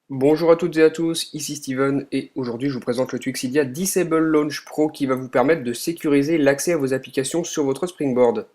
Bonjour à toutes et à tous, ici Steven et aujourd'hui je vous présente le Tuxidia Disable Launch Pro qui va vous permettre de sécuriser l'accès à vos applications sur votre Springboard.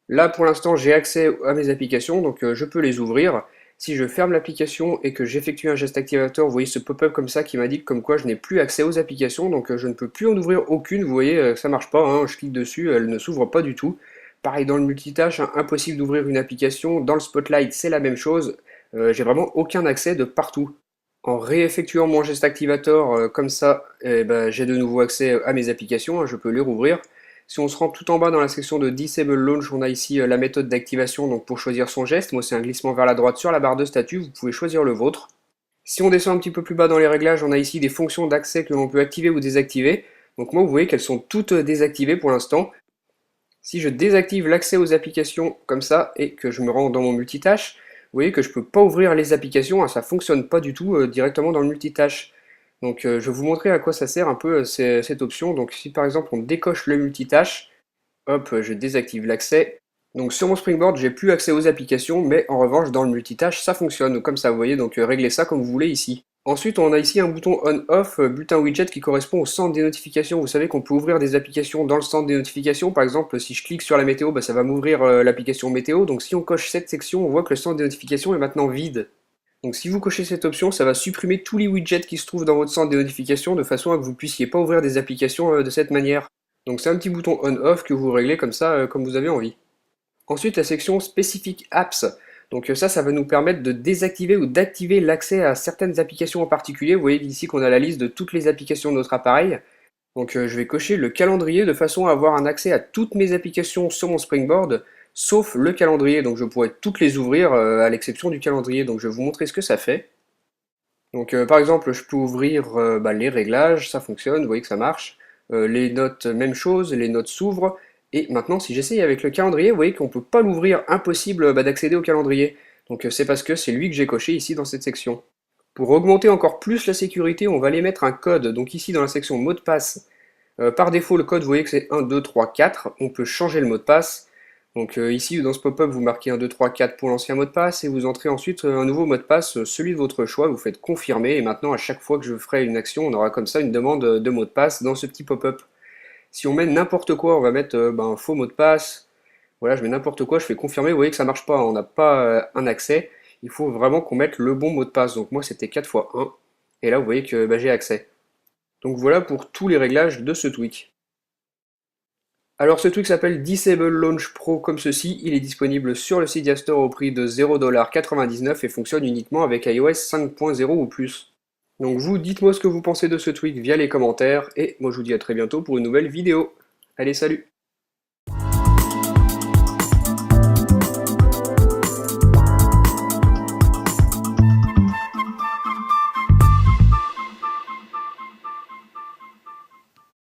Là pour l'instant j'ai accès à mes applications donc je peux les ouvrir. Si je ferme l'application et que j'effectue un geste activateur, vous voyez ce pop-up comme ça qui m'indique comme quoi je n'ai plus accès aux applications donc je ne peux plus en ouvrir aucune. Vous voyez ça marche pas, hein, je clique dessus, elle ne s'ouvre pas du tout. Pareil dans le multitâche, hein, impossible d'ouvrir une application. Dans le Spotlight c'est la même chose. J'ai vraiment aucun accès de partout. En réeffectuant mon geste activator comme ça, eh ben, j'ai de nouveau accès à mes applications, hein, je peux les rouvrir. Si on se rend tout en bas dans la section de Disable Launch, on a ici la méthode d'activation donc pour choisir son geste. Moi c'est un glissement vers la droite sur la barre de statut, vous pouvez choisir le vôtre. Si on descend un petit peu plus bas dans les réglages, on a ici des fonctions d'accès que l'on peut activer ou désactiver. Donc moi vous voyez qu'elles sont toutes désactivées pour l'instant. Si je désactive l'accès aux applications comme ça et que je me rends dans mon multitâche, vous voyez que je ne peux pas ouvrir les applications, hein, ça ne fonctionne pas du tout directement dans le multitâche. Donc je vais vous montrer à quoi ça sert un peu cette option. Donc si par exemple on décoche le multitâche, hop, je désactive l'accès. Donc sur mon Springboard, j'ai plus accès aux applications, mais en revanche dans le multitâche, ça fonctionne. Donc, comme ça, vous voyez, donc réglez ça comme vous voulez ici. Ensuite, on a ici un bouton on-off, bulletin widget qui correspond au centre des notifications. Vous savez qu'on peut ouvrir des applications dans le centre des notifications. Par exemple, si je clique sur la météo, bah, ça va m'ouvrir l'application météo. Donc si on coche cette section, on voit que le centre des notifications est maintenant vide. Donc si vous cochez cette option, ça va supprimer tous les widgets qui se trouvent dans votre centre des notifications de façon à que vous puissiez pas ouvrir des applications de cette manière. Donc c'est un petit bouton on-off que vous réglez comme ça, comme vous avez envie. Ensuite, la section spécifique apps. Donc ça va nous permettre de désactiver ou d'activer l'accès à certaines applications en particulier. Vous voyez ici qu'on a la liste de toutes les applications de notre appareil. Donc je vais cocher le calendrier de façon à avoir un accès à toutes mes applications sur mon Springboard, sauf le calendrier. Donc je pourrais toutes les ouvrir à l'exception du calendrier. Donc je vais vous montrer ce que ça fait. Donc par exemple, je peux ouvrir les réglages, ça fonctionne, vous voyez que ça marche. Les notes, même chose, les notes s'ouvrent. Et maintenant, si j'essaye avec le calendrier, vous voyez qu'on ne peut pas l'ouvrir, impossible d'accéder au calendrier. Donc c'est parce que c'est lui que j'ai coché ici dans cette section. Pour augmenter encore plus la sécurité, on va aller mettre un code. Donc ici dans la section mot de passe, par défaut le code, vous voyez que c'est 1, 2, 3, 4. On peut changer le mot de passe. Donc ici dans ce pop-up, vous marquez 1, 2, 3, 4 pour l'ancien mot de passe et vous entrez ensuite un nouveau mot de passe, celui de votre choix, vous faites confirmer et maintenant à chaque fois que je ferai une action, on aura comme ça une demande de mot de passe dans ce petit pop-up. Si on met n'importe quoi, on va mettre un faux mot de passe, voilà, je mets n'importe quoi, je fais confirmer, vous voyez que ça marche pas, on n'a pas un accès, il faut vraiment qu'on mette le bon mot de passe. Donc moi c'était 4 fois 1 et là vous voyez que j'ai accès. Donc voilà pour tous les réglages de ce tweak. Alors ce truc s'appelle Disable Launch Pro comme ceci, il est disponible sur le Cydia Store au prix de 0,99$ et fonctionne uniquement avec iOS 5.0 ou plus. Donc vous, dites-moi ce que vous pensez de ce tweak via les commentaires, et moi je vous dis à très bientôt pour une nouvelle vidéo. Allez, salut!